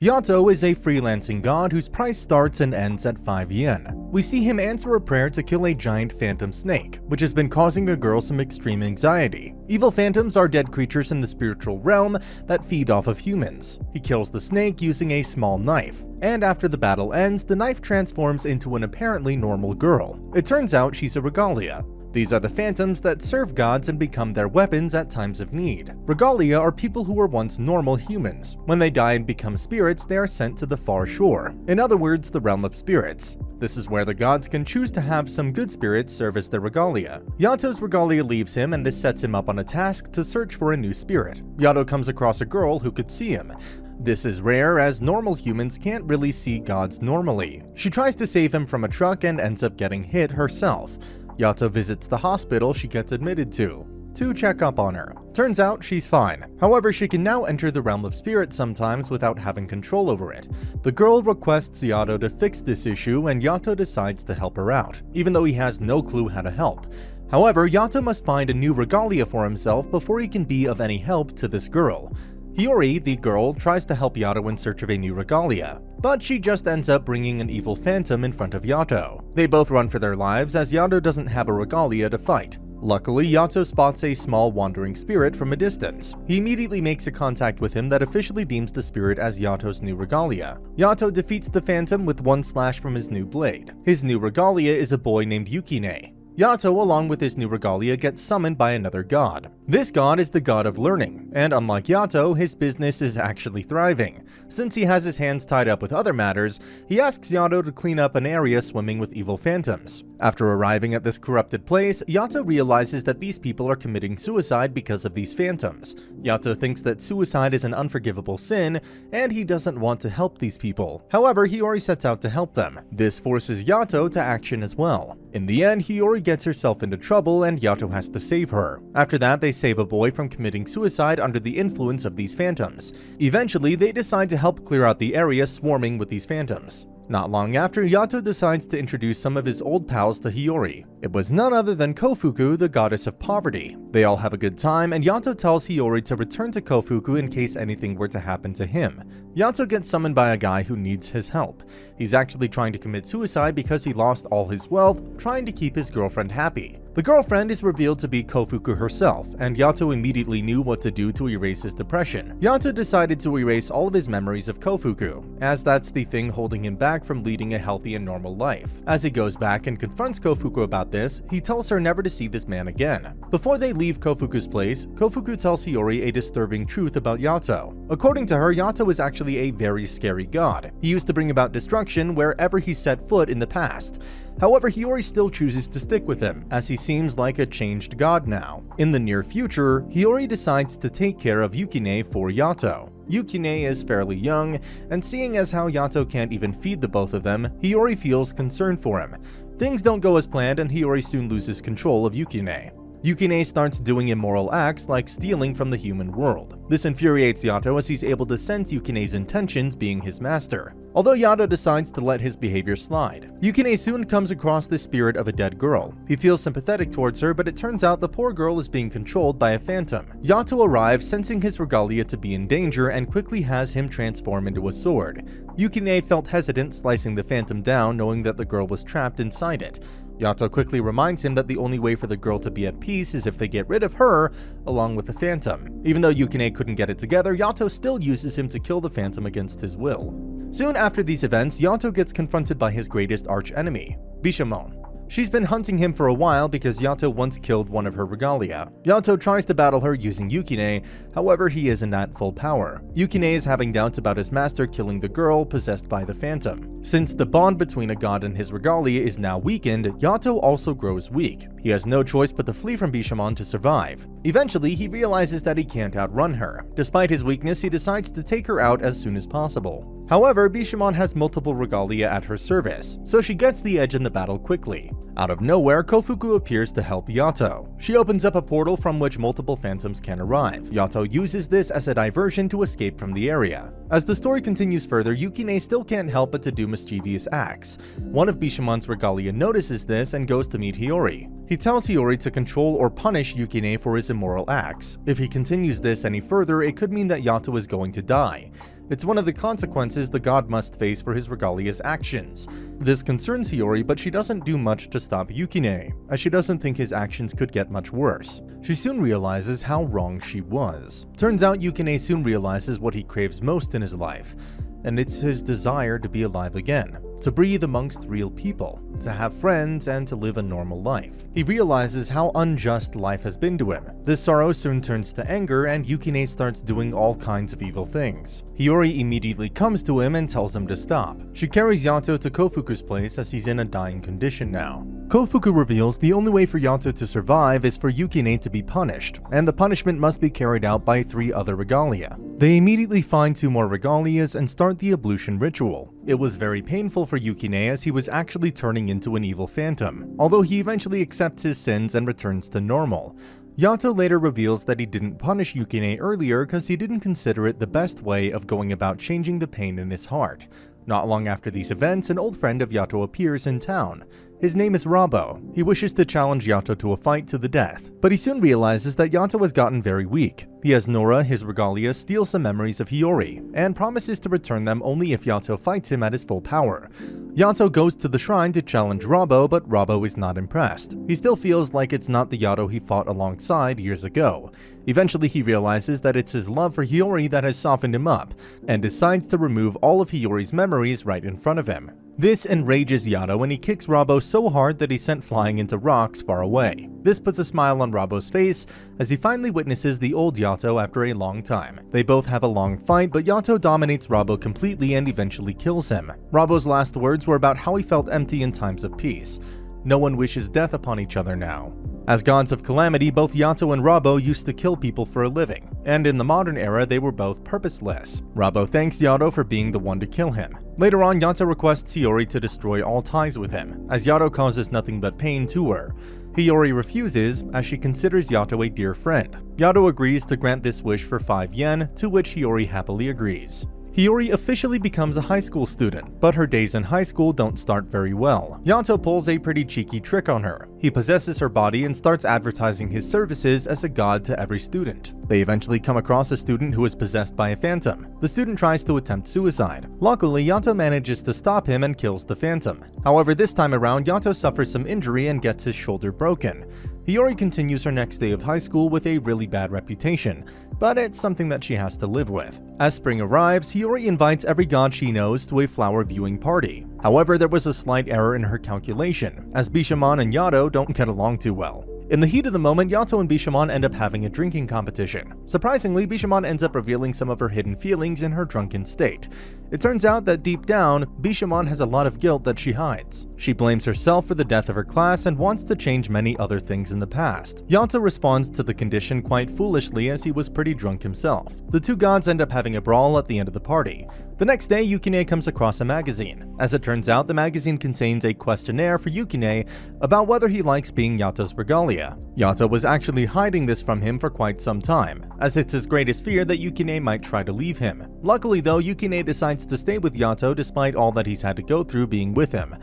Yato is a freelancing god whose price starts and ends at 5 yen. We see him answer a prayer to kill a giant phantom snake, which has been causing a girl some extreme anxiety. Evil phantoms are dead creatures in the spiritual realm that feed off of humans. He kills the snake using a small knife, and after the battle ends, the knife transforms into an apparently normal girl. It turns out she's a regalia. These are the phantoms that serve gods and become their weapons at times of need. Regalia are people who were once normal humans. When they die and become spirits, they are sent to the far shore. In other words, the realm of spirits. This is where the gods can choose to have some good spirits serve as their regalia. Yato's regalia leaves him, and this sets him up on a task to search for a new spirit. Yato comes across a girl who could see him. This is rare, as normal humans can't really see gods normally. She tries to save him from a truck and ends up getting hit herself. Yato visits the hospital she gets admitted to check up on her. Turns out she's fine. However, she can now enter the realm of spirits sometimes without having control over it. The girl requests Yato to fix this issue, and Yato decides to help her out, even though he has no clue how to help. However, Yato must find a new regalia for himself before he can be of any help to this girl. Hiyori, the girl, tries to help Yato in search of a new regalia, but she just ends up bringing an evil phantom in front of Yato. They both run for their lives as Yato doesn't have a regalia to fight. Luckily, Yato spots a small wandering spirit from a distance. He immediately makes a contact with him that officially deems the spirit as Yato's new regalia. Yato defeats the phantom with one slash from his new blade. His new regalia is a boy named Yukine. Yato, along with his new regalia, gets summoned by another god. This god is the god of learning, and unlike Yato, his business is actually thriving. Since he has his hands tied up with other matters, he asks Yato to clean up an area swimming with evil phantoms. After arriving at this corrupted place, Yato realizes that these people are committing suicide because of these phantoms. Yato thinks that suicide is an unforgivable sin, and he doesn't want to help these people. However, Hiyori sets out to help them. This forces Yato to action as well. In the end, Hiyori gets herself into trouble and Yato has to save her. After that, they save a boy from committing suicide under the influence of these phantoms. Eventually, they decide to help clear out the area swarming with these phantoms. Not long after, Yato decides to introduce some of his old pals to Hiyori. It was none other than Kofuku, the goddess of poverty. They all have a good time, and Yato tells Hiyori to return to Kofuku in case anything were to happen to him. Yato gets summoned by a guy who needs his help. He's actually trying to commit suicide because he lost all his wealth, trying to keep his girlfriend happy. The girlfriend is revealed to be Kofuku herself, and Yato immediately knew what to do to erase his depression. Yato decided to erase all of his memories of Kofuku, as that's the thing holding him back from leading a healthy and normal life. As he goes back and confronts Kofuku about this, he tells her never to see this man again. Before they leave Kofuku's place, Kofuku tells Hiyori a disturbing truth about Yato. According to her, Yato is actually a very scary god. He used to bring about destruction wherever he set foot in the past. However, Hiyori still chooses to stick with him, as he seems like a changed god now. In the near future, Hiyori decides to take care of Yukine for Yato. Yukine is fairly young, and seeing as how Yato can't even feed the both of them, Hiyori feels concern for him. Things don't go as planned, and Hiyori soon loses control of Yukine. Yukine starts doing immoral acts like stealing from the human world. This infuriates Yato as he's able to sense Yukine's intentions being his master. Although Yato decides to let his behavior slide, Yukine soon comes across the spirit of a dead girl. He feels sympathetic towards her, but it turns out the poor girl is being controlled by a phantom. Yato arrives, sensing his regalia to be in danger, and quickly has him transform into a sword. Yukine felt hesitant slicing the phantom down, knowing that the girl was trapped inside it. Yato quickly reminds him that the only way for the girl to be at peace is if they get rid of her, along with the phantom. Even though Yukine couldn't get it together, Yato still uses him to kill the phantom against his will. Soon after these events, Yato gets confronted by his greatest arch-enemy, Bishomon. She's been hunting him for a while because Yato once killed one of her regalia. Yato tries to battle her using Yukine, however he isn't at full power. Yukine is having doubts about his master killing the girl possessed by the phantom. Since the bond between a god and his regalia is now weakened, Yato also grows weak. He has no choice but to flee from Bishomon to survive. Eventually, he realizes that he can't outrun her. Despite his weakness, he decides to take her out as soon as possible. However, Bishomon has multiple regalia at her service, so she gets the edge in the battle quickly. Out of nowhere, Kofuku appears to help Yato. She opens up a portal from which multiple phantoms can arrive. Yato uses this as a diversion to escape from the area. As the story continues further, Yukine still can't help but to do mischievous acts. One of Bishomon's regalia notices this and goes to meet Hiyori. He tells Hiyori to control or punish Yukine for his immoral acts. If he continues this any further, it could mean that Yato is going to die. It's one of the consequences the god must face for his regalia's actions. This concerns Hiyori, but she doesn't do much to stop Yukine, as she doesn't think his actions could get much worse. She soon realizes how wrong she was. Turns out Yukine soon realizes what he craves most in his life, and it's his desire to be alive again, to breathe amongst real people, to have friends, and to live a normal life. He realizes how unjust life has been to him. This sorrow soon turns to anger, and Yukine starts doing all kinds of evil things. Hiyori immediately comes to him and tells him to stop. She carries Yato to Kofuku's place as he's in a dying condition now. Kofuku reveals the only way for Yato to survive is for Yukine to be punished, and the punishment must be carried out by 3 other regalia. They immediately find 2 more regalias and start the ablution ritual. It was very painful for Yukine as he was actually turning into an evil phantom, although he eventually accepts his sins and returns to normal. Yato later reveals that he didn't punish Yukine earlier because he didn't consider it the best way of going about changing the pain in his heart. Not long after these events, an old friend of Yato appears in town. His name is Rabo. He wishes to challenge Yato to a fight to the death, but he soon realizes that Yato has gotten very weak. He has Nora, his regalia, steal some memories of Hiyori, and promises to return them only if Yato fights him at his full power. Yato goes to the shrine to challenge Rabo, but Rabo is not impressed. He still feels like it's not the Yato he fought alongside years ago. Eventually he realizes that it's his love for Hiyori that has softened him up, and decides to remove all of Hiyori's memories right in front of him. This enrages Yato and he kicks Rabo so hard that he's sent flying into rocks far away. This puts a smile on Rabo's face as he finally witnesses the old Yato after a long time. They both have a long fight, but Yato dominates Rabo completely and eventually kills him. Rabo's last words were about how he felt empty in times of peace. No one wishes death upon each other now. As gods of calamity, both Yato and Rabo used to kill people for a living, and in the modern era they were both purposeless. Rabo thanks Yato for being the one to kill him. Later on, Yato requests Hiyori to destroy all ties with him, as Yato causes nothing but pain to her. Hiyori refuses, as she considers Yato a dear friend. Yato agrees to grant this wish for 5 yen, to which Hiyori happily agrees. Hiyori officially becomes a high school student, but her days in high school don't start very well. Yato pulls a pretty cheeky trick on her. He possesses her body and starts advertising his services as a god to every student. They eventually come across a student who is possessed by a phantom. The student tries to attempt suicide. Luckily, Yato manages to stop him and kills the phantom. However, this time around, Yato suffers some injury and gets his shoulder broken. Hiyori continues her next day of high school with a really bad reputation, but it's something that she has to live with. As spring arrives, Hiyori invites every god she knows to a flower viewing party. However, there was a slight error in her calculation, as Bishomon and Yato don't get along too well. In the heat of the moment, Yato and Bishomon end up having a drinking competition. Surprisingly, Bishomon ends up revealing some of her hidden feelings in her drunken state. It turns out that deep down, Bishomon has a lot of guilt that she hides. She blames herself for the death of her class and wants to change many other things in the past. Yato responds to the condition quite foolishly as he was pretty drunk himself. The 2 gods end up having a brawl at the end of the party. The next day, Yukine comes across a magazine. As it turns out, the magazine contains a questionnaire for Yukine about whether he likes being Yato's regalia. Yato was actually hiding this from him for quite some time, as it's his greatest fear that Yukine might try to leave him. Luckily though, Yukine decides to stay with Yato despite all that he's had to go through being with him.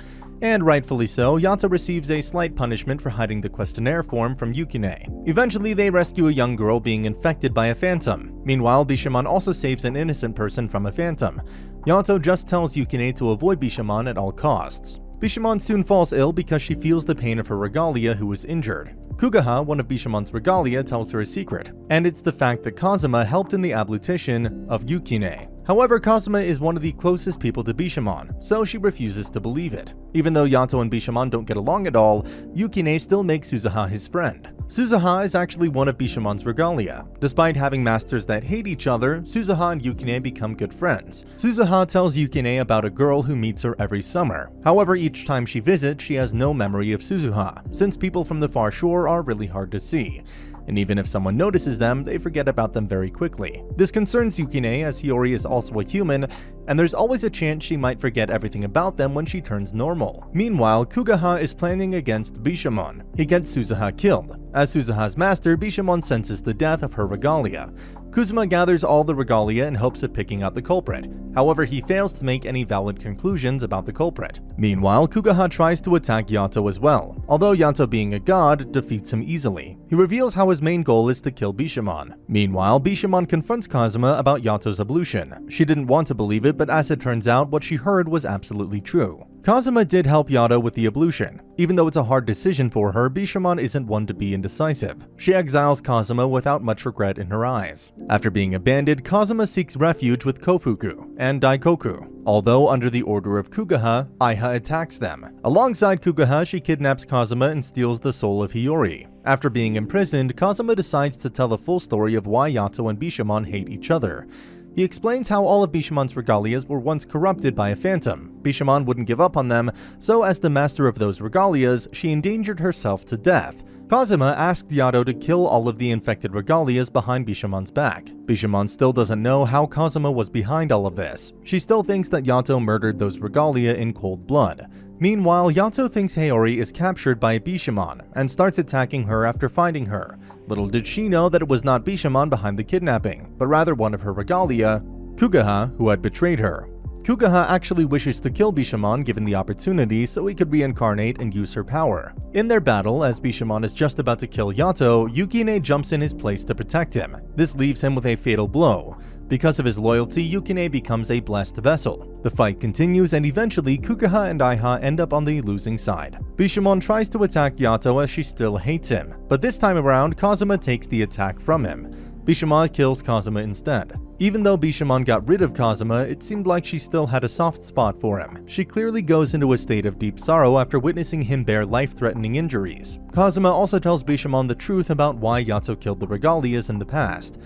And rightfully so, Yato receives a slight punishment for hiding the questionnaire form from Yukine. Eventually, they rescue a young girl being infected by a phantom. Meanwhile, Bishomon also saves an innocent person from a phantom. Yato just tells Yukine to avoid Bishomon at all costs. Bishomon soon falls ill because she feels the pain of her regalia who was injured. Kugaha, one of Bishomon's regalia, tells her a secret, and it's the fact that Kazuma helped in the ablution of Yukine. However, Kazuma is one of the closest people to Bishomon, so she refuses to believe it. Even though Yato and Bishomon don't get along at all, Yukine still makes Suzuha his friend. Suzuha is actually one of Bishomon's regalia. Despite having masters that hate each other, Suzuha and Yukine become good friends. Suzuha tells Yukine about a girl who meets her every summer. However, each time she visits, she has no memory of Suzuha, since people from the far shore are really hard to see. And even if someone notices them, they forget about them very quickly. This concerns Yukine as Hiyori is also a human, and there's always a chance she might forget everything about them when she turns normal. Meanwhile, Kugaha is planning against Bishomon. He gets Suzuha killed. As Suzuha's master, Bishomon senses the death of her regalia. Kuzuma gathers all the regalia in hopes of picking out the culprit. However, he fails to make any valid conclusions about the culprit. Meanwhile, Kugaha tries to attack Yato as well, although Yato, being a god, defeats him easily. He reveals how his main goal is to kill Bishomon. Meanwhile, Bishomon confronts Kazuma about Yato's ablution. She didn't want to believe it, but as it turns out, what she heard was absolutely true. Kazuma did help Yato with the ablution. Even though it's a hard decision for her, Bishomon isn't one to be indecisive. She exiles Kazuma without much regret in her eyes. After being abandoned, Kazuma seeks refuge with Kofuku and Daikoku. Although under the order of Kugaha, Aiha attacks them. Alongside Kugaha, she kidnaps Kazuma and steals the soul of Hiyori. After being imprisoned, Kazuma decides to tell the full story of why Yato and Bishomon hate each other. He explains how all of Bishomon's regalias were once corrupted by a phantom. Bishomon wouldn't give up on them, so as the master of those regalias, she endangered herself to death. Kazuma asked Yato to kill all of the infected regalias behind Bishomon's back. Bishomon still doesn't know how Kazuma was behind all of this. She still thinks that Yato murdered those regalia in cold blood. Meanwhile, Yato thinks Hiyori is captured by Bishomon and starts attacking her after finding her. Little did she know that it was not Bishomon behind the kidnapping, but rather one of her regalia, Kugaha, who had betrayed her. Kugaha actually wishes to kill Bishomon given the opportunity so he could reincarnate and use her power. In their battle, as Bishomon is just about to kill Yato, Yukine jumps in his place to protect him. This leaves him with a fatal blow. Because of his loyalty, Yukine becomes a blessed vessel. The fight continues and eventually Kugaha and Aiha end up on the losing side. Bishomon tries to attack Yato as she still hates him, but this time around Kazuma takes the attack from him. Bishomon kills Kazuma instead. Even though Bishomon got rid of Kazuma, it seemed like she still had a soft spot for him. She clearly goes into a state of deep sorrow after witnessing him bear life-threatening injuries. Kazuma also tells Bishomon the truth about why Yato killed the regalias in the past.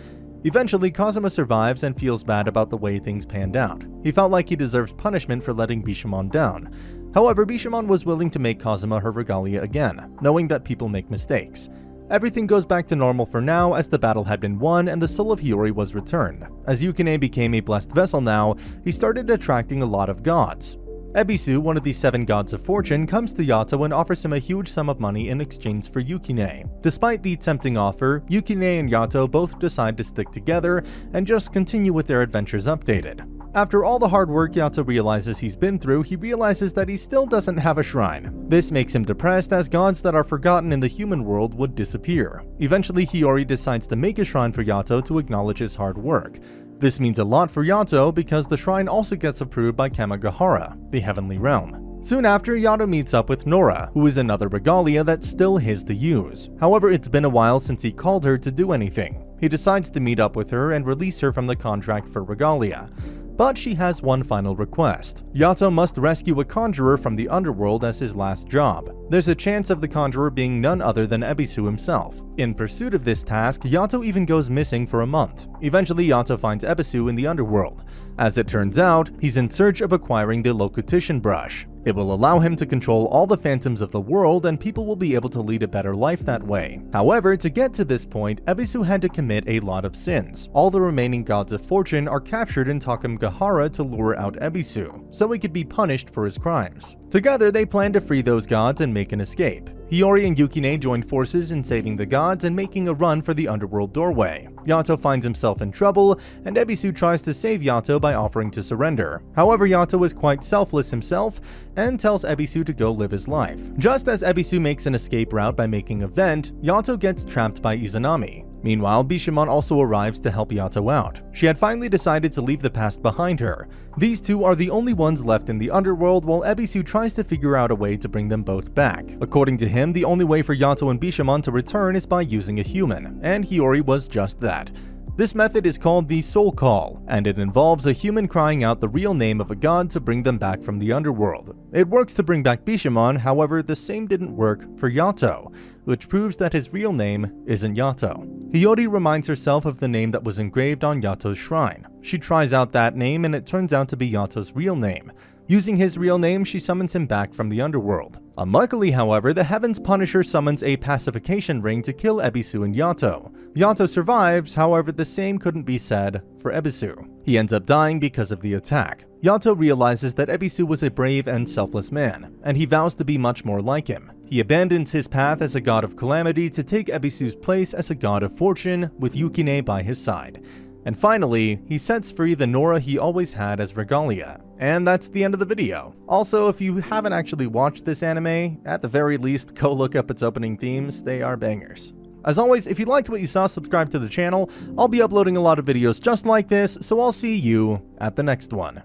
Eventually, Kazuma survives and feels bad about the way things panned out. He felt like he deserves punishment for letting Bishomon down. However, Bishomon was willing to make Kazuma her regalia again, knowing that people make mistakes. Everything goes back to normal for now as the battle had been won and the soul of Hiyori was returned. As Yukine became a blessed vessel now, he started attracting a lot of gods. Ebisu, one of the 7 gods of fortune, comes to Yato and offers him a huge sum of money in exchange for Yukine. Despite the tempting offer, Yukine and Yato both decide to stick together and just continue with their adventures updated. After all the hard work Yato realizes he's been through, he realizes that he still doesn't have a shrine. This makes him depressed as gods that are forgotten in the human world would disappear. Eventually, Hiyori decides to make a shrine for Yato to acknowledge his hard work. This means a lot for Yato because the shrine also gets approved by Kamigahara, the heavenly realm. Soon after, Yato meets up with Nora, who is another regalia that's still his to use. However, it's been a while since he called her to do anything. He decides to meet up with her and release her from the contract for regalia. But she has one final request. Yato must rescue a conjurer from the underworld as his last job. There's a chance of the conjurer being none other than Ebisu himself. In pursuit of this task, Yato even goes missing for a month. Eventually, Yato finds Ebisu in the underworld. As it turns out, he's in search of acquiring the Locution Brush. It will allow him to control all the phantoms of the world and people will be able to lead a better life that way. However, to get to this point, Ebisu had to commit a lot of sins. All the remaining gods of fortune are captured in Kamigahara to lure out Ebisu, so he could be punished for his crimes. Together, they plan to free those gods and make an escape. Hiyori and Yukine join forces in saving the gods and making a run for the underworld doorway. Yato finds himself in trouble, and Ebisu tries to save Yato by offering to surrender. However, Yato is quite selfless himself and tells Ebisu to go live his life. Just as Ebisu makes an escape route by making a vent, Yato gets trapped by Izanami. Meanwhile, Bishomon also arrives to help Yato out. She had finally decided to leave the past behind her. These two are the only ones left in the underworld while Ebisu tries to figure out a way to bring them both back. According to him, the only way for Yato and Bishomon to return is by using a human, and Hiyori was just that. This method is called the Soul Call, and it involves a human crying out the real name of a god to bring them back from the underworld. It works to bring back Bishomon, however, the same didn't work for Yato, which proves that his real name isn't Yato. Hiyori reminds herself of the name that was engraved on Yato's shrine. She tries out that name and it turns out to be Yato's real name. Using his real name, she summons him back from the underworld. Unluckily, however, the Heaven's Punisher summons a pacification ring to kill Ebisu and Yato. Yato survives, however the same couldn't be said for Ebisu. He ends up dying because of the attack. Yato realizes that Ebisu was a brave and selfless man, and he vows to be much more like him. He abandons his path as a god of calamity to take Ebisu's place as a god of fortune, with Yukine by his side. And finally, he sets free the Nora he always had as regalia. And that's the end of the video. Also, if you haven't actually watched this anime, at the very least, go look up its opening themes, they are bangers. As always, if you liked what you saw, subscribe to the channel. I'll be uploading a lot of videos just like this, so I'll see you at the next one.